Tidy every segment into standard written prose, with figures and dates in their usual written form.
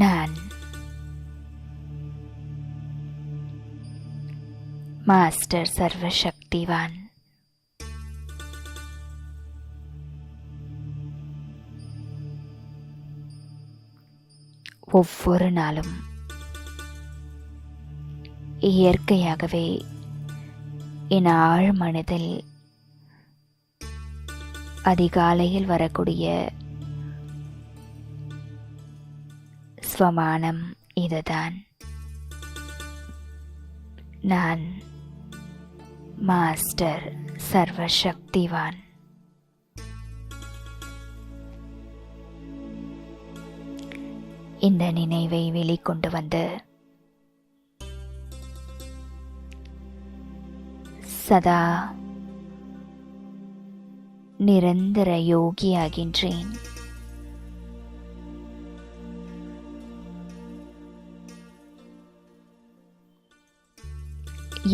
நான் மாஸ்டர் சர்வசக்திவான். ஒவ்வொரு நாளும் இயற்கையாகவே என் ஆழ் மனதில் அதிகாலையில் வரக்கூடிய ஸ்வமானம் இதுதான். நான் மாஸ்டர் சர்வசக்திவான். இந்த நினைவை வெளிக்கொண்டு வந்து சதா நிரந்தர யோகியாகின்றேன்.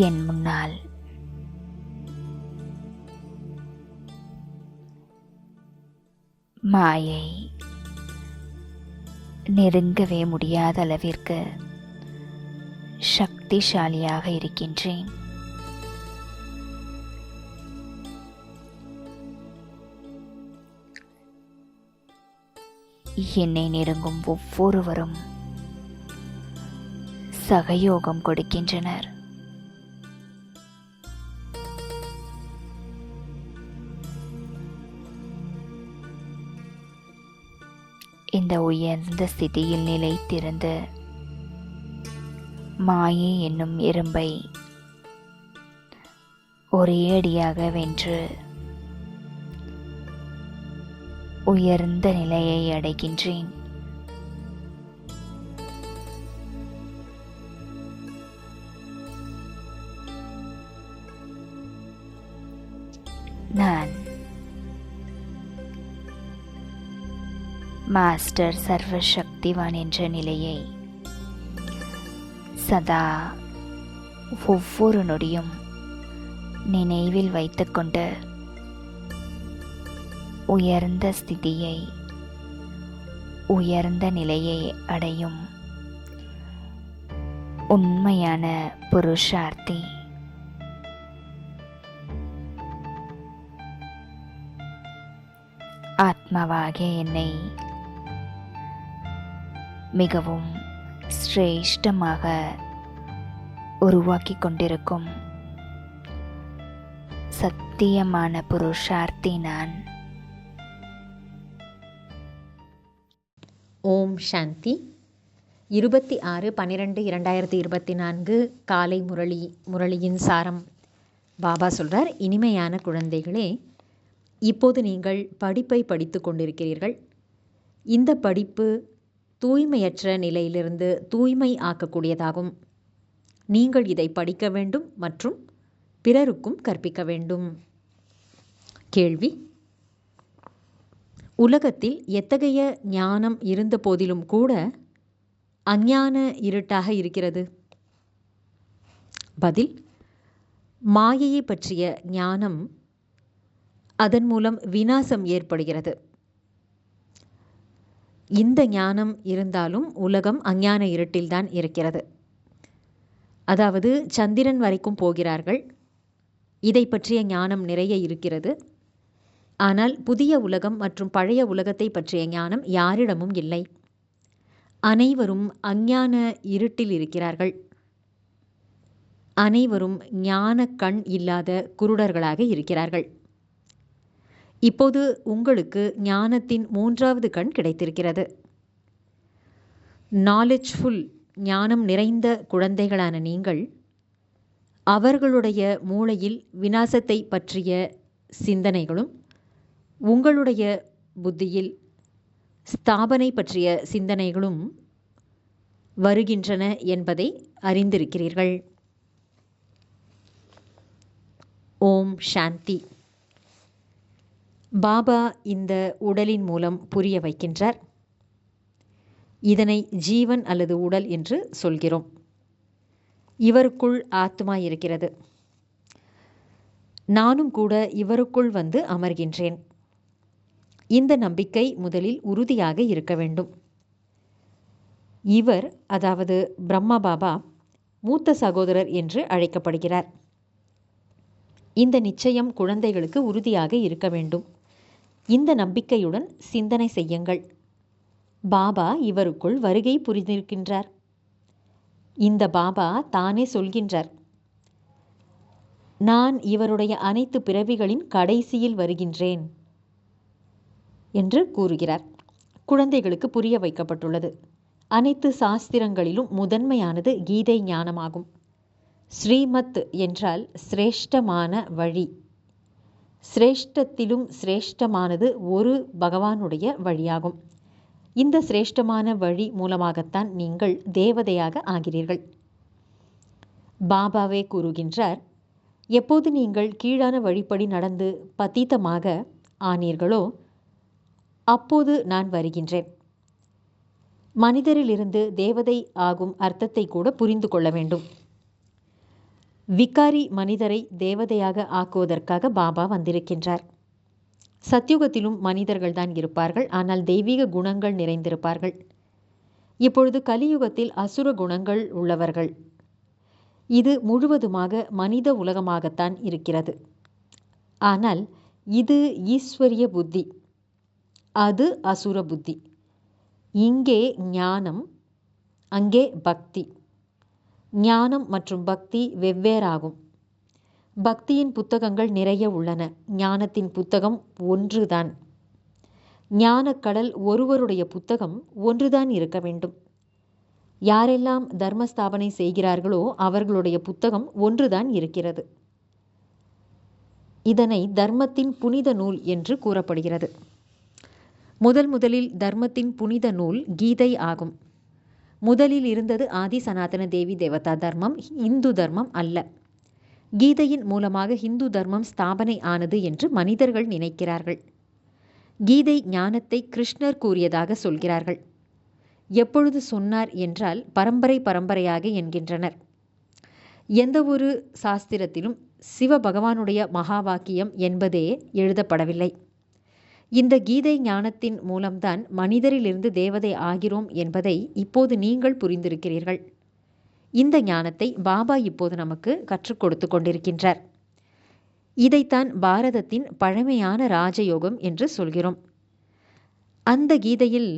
என் முன்னால் மாயை நெருங்கவே முடியாத அளவிற்கு சக்திசாலியாக இருக்கின்றேன். என்னை நெருங்கும் ஒவ்வொருவரும் சகயோகம் கொடுக்கின்றனர். இந்த உயர்ந்த ஸ்திதியில் நிலைத்திருந்து மாயை என்னும் எறும்பை ஒரே அடியாக வென்று உயர்ந்த நிலையை அடைகின்றேன். நான் மாஸ்டர் சர்வசக்திவான் என்ற நிலையை சதா ஒவ்வொரு நொடியும் நினைவில் வைத்துக்கொண்டு உயர்ந்த ஸ்திதியை, உயர்ந்த நிலையை அடையும் உண்மையான புருஷார்த்தி. ஆத்மாவாகிய என்னை மிகவும் சிரேஷ்டமாக உருவாக்கி கொண்டிருக்கும் சத்தியமான புருஷார்த்தி நான். ஓம் சாந்தி. 26/12/2024 காலை முரளியின் சாரம். பாபா சொல்கிறார், இனிமையான குழந்தைகளே, இப்போது நீங்கள் படிப்பை படித்து கொண்டிருக்கிறீர்கள். இந்த படிப்பு தூய்மையற்ற நிலையிலிருந்து தூய்மை ஆக்கக்கூடியதாகும். நீங்கள் இதை படிக்க வேண்டும் மற்றும் பிறருக்கும் கற்பிக்க வேண்டும். கேள்வி: உலகத்தில் எத்தகைய ஞானம் இருந்த போதிலும் கூட அஞ்ஞான இருட்டாக இருக்கிறது? பதில்: மாயையை பற்றிய ஞானம், அதன் மூலம் விநாசம் ஏற்படுகிறது. இந்த ஞானம் இருந்தாலும் உலகம் அஞ்ஞான இருட்டில்தான் இருக்கிறது. அதாவது சந்திரன் வரைக்கும் போகிறார்கள். இதை பற்றிய ஞானம் நிறைய இருக்கிறது. ஆனால் புதிய உலகம் மற்றும் பழைய உலகத்தை பற்றிய ஞானம் யாரிடமும் இல்லை. அனைவரும் அஞ்ஞான இருட்டில் இருக்கிறார்கள். அனைவரும் ஞான கண் இல்லாத குருடர்களாக இருக்கிறார்கள். இப்போது உங்களுக்கு ஞானத்தின் 3வது கண் கிடைத்திருக்கிறது. நாலேஜ்ஃபுல், ஞானம் நிறைந்த குழந்தைகளான நீங்கள் அவர்களுடைய மூளையில் விநாசத்தை பற்றிய சிந்தனைகளும் உங்களுடைய புத்தியில் ஸ்தாபனை பற்றிய சிந்தனைகளும் வருகின்றன என்பதை அறிந்திருக்கிறீர்கள். ஓம் சாந்தி. பாபா இந்த உடலின் மூலம் புரிய வைக்கின்றார். இதனை ஜீவன் அல்லது உடல் என்று சொல்கிறோம். இவருக்குள் ஆத்மா இருக்கிறது. நானும் கூட இவருக்குள் வந்து அமர்கின்றேன். இந்த நம்பிக்கை முதலில் உறுதியாக இருக்க வேண்டும். இவர், அதாவது பிரம்மா பாபா, மூத்த சகோதரர் என்று அழைக்கப்படுகிறார். இந்த நிச்சயம் குழந்தைகளுக்கு உறுதியாக இருக்க வேண்டும். இந்த நம்பிக்கையுடன் சிந்தனை செய்யுங்கள். பாபா இவருக்குள் வருகை புரிந்திருக்கின்றார். இந்த பாபா தானே சொல்கின்றார், நான் இவருடைய அனைத்து பிறவிகளின் கடைசியில் வருகின்றேன் என்று கூறுகிறார். குழந்தைகளுக்கு புரிய வைக்கப்பட்டுள்ளது. அனைத்து சாஸ்திரங்களிலும் முதன்மையானது கீதை ஞானமாகும். ஸ்ரீமத் என்றால் சிரேஷ்டமான வழி. சிரேஷ்டத்திலும் சிரேஷ்டமானது ஒரு பகவானுடைய வழியாகும். இந்த சிரேஷ்டமான வழி மூலமாகத்தான் நீங்கள் தேவதையாக ஆகிறீர்கள். பாபாவே கூறுகின்றார், எப்போது நீங்கள் கீழான வழிப்படி நடந்து பதீதமாக ஆனீர்களோ அப்போது நான் வருகின்றேன். மனிதரிலிருந்து தேவதை ஆகும் அர்த்தத்தை கூட புரிந்து கொள்ள வேண்டும். விகாரி மனிதரை தேவதையாக ஆக்குவதற்காக பாபா வந்திருக்கின்றார். சத்யுகத்திலும் மனிதர்கள் தான் இருப்பார்கள், ஆனால் தெய்வீக குணங்கள் நிறைந்திருப்பார்கள். இப்பொழுது கலியுகத்தில் அசுர குணங்கள் உள்ளவர்கள். இது முழுவதுமாக மனித உலகமாகத்தான் இருக்கிறது. ஆனால் இது ஈஸ்வரிய புத்தி, அது அசுர புத்தி. இங்கே ஞானம், அங்கே பக்தி. ஞானம் மற்றும் பக்தி வெவ்வேறாகும். பக்தியின் புத்தகங்கள் நிறைய உள்ளன, ஞானத்தின் புத்தகம் ஒன்றுதான். ஞானக்கடல் ஒருவருடைய புத்தகம் ஒன்றுதான் இருக்க வேண்டும். யாரெல்லாம் தர்மஸ்தாபனை செய்கிறார்களோ அவர்களுடைய புத்தகம் ஒன்றுதான் இருக்கிறது. இதனை தர்மத்தின் புனித நூல் என்று கூறப்படுகிறது. முதலில் தர்மத்தின் புனித நூல் கீதை ஆகும். முதலில் இருந்தது ஆதி சனாதன தேவி தேவதா தர்மம், இந்து தர்மம் அல்ல. கீதையின் மூலமாக ஹிந்து தர்மம் ஸ்தாபனை ஆனது என்று மனிதர்கள் நினைக்கிறார்கள். கீதை ஞானத்தை கிருஷ்ணர் கூறியதாக சொல்கிறார்கள். எப்பொழுது சொன்னார் என்றால் பரம்பரையாக என்கின்றனர். எந்த ஒரு சாஸ்திரத்திலும் சிவபகவானுடைய மகா வாக்கியம் என்பதே எழுதப்படவில்லை. இந்த கீதை ஞானத்தின் மூலம்தான் மனிதரிலிருந்து தேவதை ஆகிறோம் என்பதை இப்போது நீங்கள் புரிந்திருக்கிறீர்கள். இந்த ஞானத்தை பாபா இப்போது நமக்கு கற்றுக் கொடுத்து கொண்டிருக்கின்றார். இதைத்தான் பாரதத்தின் பழமையான ராஜயோகம் என்று சொல்கிறோம். அந்த கீதையில்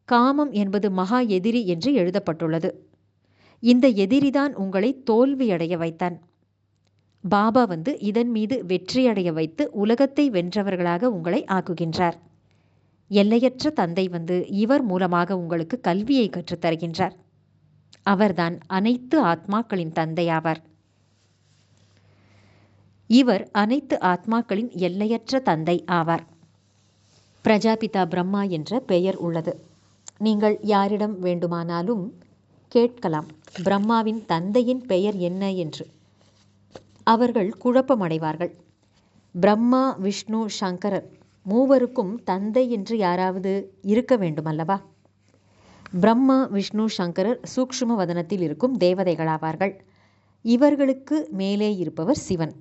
காமம் என்பது மகா எதிரி என்று எழுதப்பட்டுள்ளது. இந்த எதிரிதான் உங்களை தோல்வியடைய வைத்தான். பாபா வந்து இதன் மீது வெற்றியடைய வைத்து உலகத்தை வென்றவர்களாக உங்களை ஆக்குகின்றார். எல்லையற்ற தந்தை வந்து இவர் மூலமாக உங்களுக்கு கல்வியை கற்றுத்தருகின்றார். அவர்தான் அனைத்து ஆத்மாக்களின் தந்தையாவார். இவர் அனைத்து ஆத்மாக்களின் எல்லையற்ற தந்தை ஆவார். பிரஜாபிதா பிரம்மா என்ற பெயர் உள்ளது. நீங்கள் யாரிடம் வேண்டுமானாலும் கேட்கலாம், பிரம்மாவின் தந்தையின் பெயர் என்ன என்று. அவர்கள் குழப்பமடைவார்கள். பிரம்மா, விஷ்ணு, சங்கரர் மூவருக்கும் தந்தை என்று யாராவது இருக்க வேண்டுமல்லவா? பிரம்மா, விஷ்ணு, சங்கரர் சூக்ஷ்ம வதனத்தில் இருக்கும் தேவதைகளாவார்கள். இவர்களுக்கு மேலே இருப்பவர் சிவன்.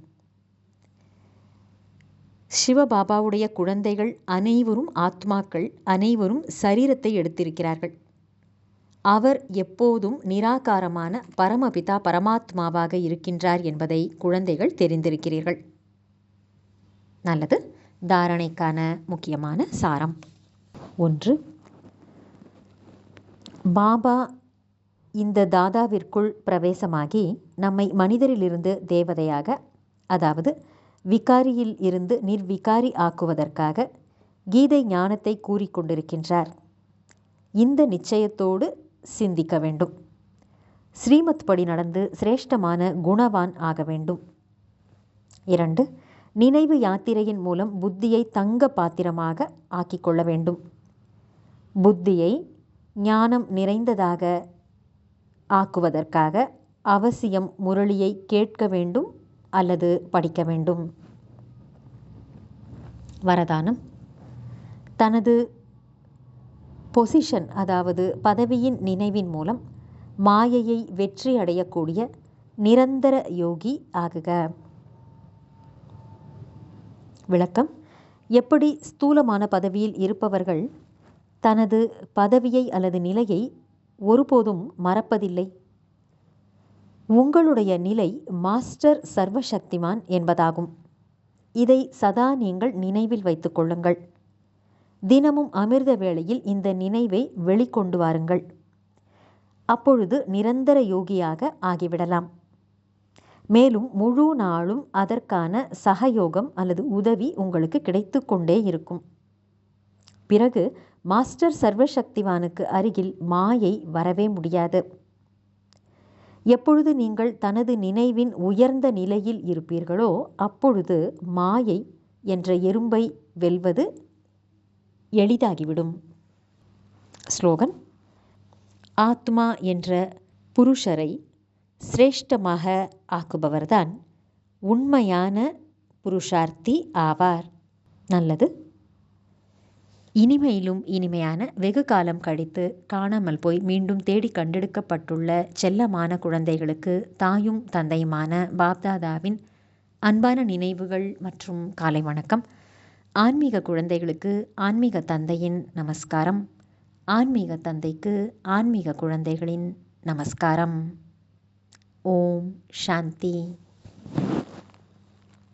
சிவபாபாவுடைய குழந்தைகள் அனைவரும் ஆத்மாக்கள், அனைவரும் சரீரத்தை எடுத்திருக்கிறார்கள். அவர் எப்போதும் நிராகாரமான பரமபிதா பரமாத்மாவாக இருக்கின்றார் என்பதை குழந்தைகள் தெரிந்திருக்கிறீர்கள். நல்லது. தாரணைக்கான முக்கியமான சாரம். 1. பாபா இந்த தாதாவிற்குள் பிரவேசமாகி நம்மை மனிதரிலிருந்து தேவதையாக, அதாவது விகாரியில் இருந்து நிர்விகாரி ஆக்குவதற்காக கீதை ஞானத்தை கூறிக்கொண்டிருக்கின்றார். இந்த நிச்சயத்தோடு சிந்திக்க வேண்டும். ஸ்ரீமத் படி நடந்து சிரேஷ்டமான குணவான் ஆக வேண்டும். 2. நினைவு யாத்திரையின் மூலம் புத்தியை தங்க பாத்திரமாக ஆக்கிக்கொள்ள வேண்டும். புத்தியை ஞானம் நிறைந்ததாக ஆக்குவதற்காக அவசியம் முரளியை கேட்க வேண்டும் அல்லது படிக்க வேண்டும். வரதானம். தனது பொசிஷன், அதாவது பதவியின் நினைவின் மூலம் மாயையை வெற்றி அடையக்கூடிய நிரந்தர யோகி ஆகுக. விளக்கம். எப்படி ஸ்தூலமான பதவியில் இருப்பவர்கள் தனது பதவியை அல்லது நிலையை ஒருபோதும் மறப்பதில்லை. உங்களுடைய நிலை மாஸ்டர் சர்வசக்திமான் என்பதாகும். இதை சதா நீங்கள் நினைவில் வைத்துக் கொள்ளுங்கள். தினமும் அமிர்த வேளையில் இந்த நினைவை வெளிக்கொண்டு வாருங்கள். அப்பொழுது நிரந்தர யோகியாக ஆகிவிடலாம். மேலும் முழு நாளும் அதற்கான சகயோகம் அல்லது உதவி உங்களுக்கு கிடைத்து கொண்டே இருக்கும். பிறகு மாஸ்டர் சர்வசக்திவானுக்கு அருகில் மாயை வரவே முடியாது. எப்பொழுது நீங்கள் தனது நினைவின் உயர்ந்த நிலையில் இருப்பீர்களோ அப்பொழுது மாயை என்ற எறும்பை வெல்வது எளிதாகிவிடும். ஸ்லோகன்: ஆத்மா என்ற புருஷரை சிரேஷ்டமாக ஆக்குபவர்தான் உண்மையான புருஷார்த்தி ஆவார். நல்லது. இனிமையிலும் இனிமையான வெகு காலம் கழித்து காணாமல் போய் மீண்டும் தேடி கண்டெடுக்கப்பட்டுள்ள செல்லமான குழந்தைகளுக்கு தாயும் தந்தையுமான பாப்தாதாவின் அன்பான நினைவுகள் மற்றும் காலை வணக்கம். ஆன்மீக குழந்தைகளுக்கு ஆன்மீக தந்தையின் நமஸ்காரம். ஆன்மீக தந்தைக்கு ஆன்மீக குழந்தைகளின் நமஸ்காரம். ஓம் சாந்தி.